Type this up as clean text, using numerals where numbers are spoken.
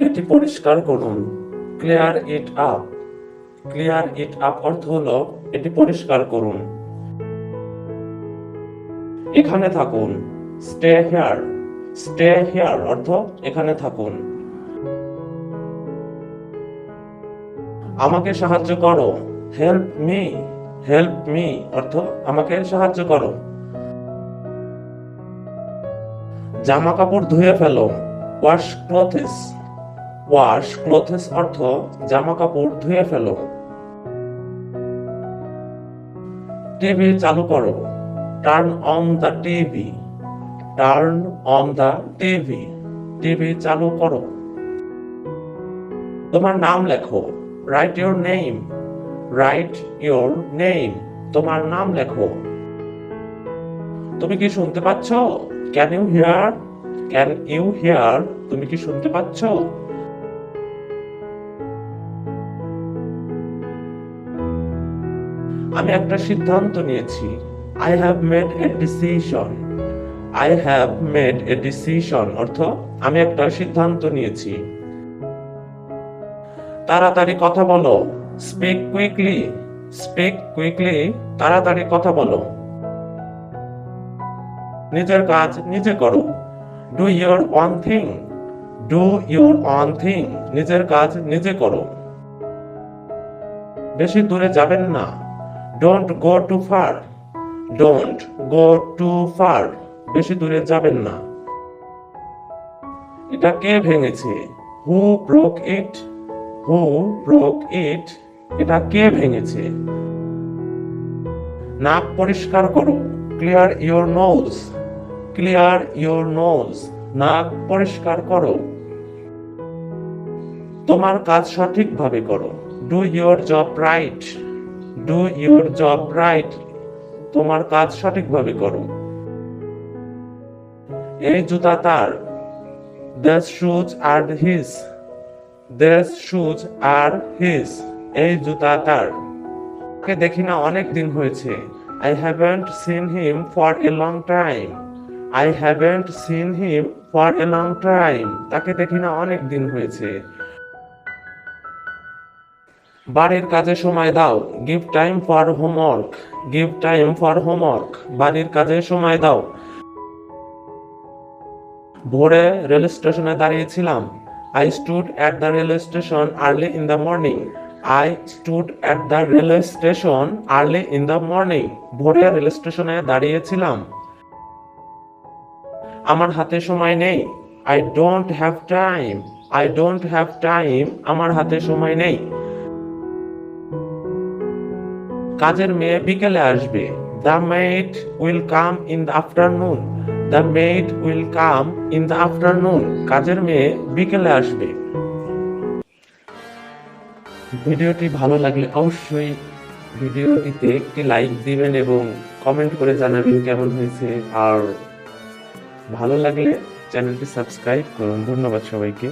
এটি পরিষ্কার করুন। Clear it up. Clear it up অর্থ হলো এটি পরিষ্কার করুন। এখানে থাকুন। Stay here. স্টে হিয়ার অর্থ এখানে থাকুন। আমাকে সাহায্য করো। Help me. হেল্প মি অর্থ আমাকে সাহায্য করো। জামা কাপড় ধুয়ে ফেলো। ওয়াশ ক্লথেস। ওয়াশ ক্লথেস অর্থ জামা কাপড় ধুয়ে ফেলো। টিভি চালু করো। Turn on the TV. Turn on the TV. TV চালু করো। তোমার নাম লেখো। Write your name. Write your name. তোমার নাম লেখো। তুমি কি শুনতে পাচ্ছ? Can you hear? Can you hear? তুমি কি শুনতে পাচ্ছ? আমি একটা সিদ্ধান্ত নিয়েছি। I have made a decision. I have made a decision অর্থ আমি একটা সিদ্ধান্ত নিয়েছি। তাড়াতাড়ি কথা বলো। Speak quickly. Speak quickly. তাড়াতাড়ি কথা বলো। নিজের কাজ নিজে করো। Do your own thing. Do your own thing. নিজের কাজ নিজে করো। বেশি দূরে যাবেন না। Don't go too far. Don't go too far. বেশি দূরে যাবেন না। এটা কে ভেঙেছে? Who broke it? Who broke it? এটা কে ভেঙেছে? নাক পরিষ্কার করো। Clear your nose. Clear your nose. নাক পরিষ্কার করো। তোমার কাজ সঠিকভাবে করো। Do your job right. Do your job right. তোমার কাজ সঠিকভাবে করো। এই জুতা তার। These shoes are his. These shoes are his. এই জুতা তার। তাকে দেখি না অনেক দিন হয়েছে। I haven't seen him for a long time. I haven't seen him for a long time. তাকে দেখি না অনেক দিন হয়েছে। বাড়ির কাজে সময় দাও। Give time for homework. Give time for homework. বাড়ির কাজে সময় দাও। ভোরে রেল স্টেশনে দাঁড়িয়েছিলাম। I stood at the railway station early in the morning. I stood at the railway station early in the morning. ভোরে রেল স্টেশনে দাঁড়িয়েছিলাম। আমার হাতে সময় নেই। I don't have time. I don't have time. আমার হাতে সময় নেই। কাজের মেয়ে বিকেলে আসবে। The maid will come in the afternoon. The maid will come in the afternoon. কাজের মেয়ে বিকেলে আসবে। ভিডিওটি ভালো লাগলে অবশ্যই ভিডিওটিতে একটি লাইক দিবেন এবং কমেন্ট করে জানাবেন কেমন হয়েছে। আর ভালো লাগলে চ্যানেলটি সাবস্ক্রাইব করুন। ধন্যবাদ সবাইকে।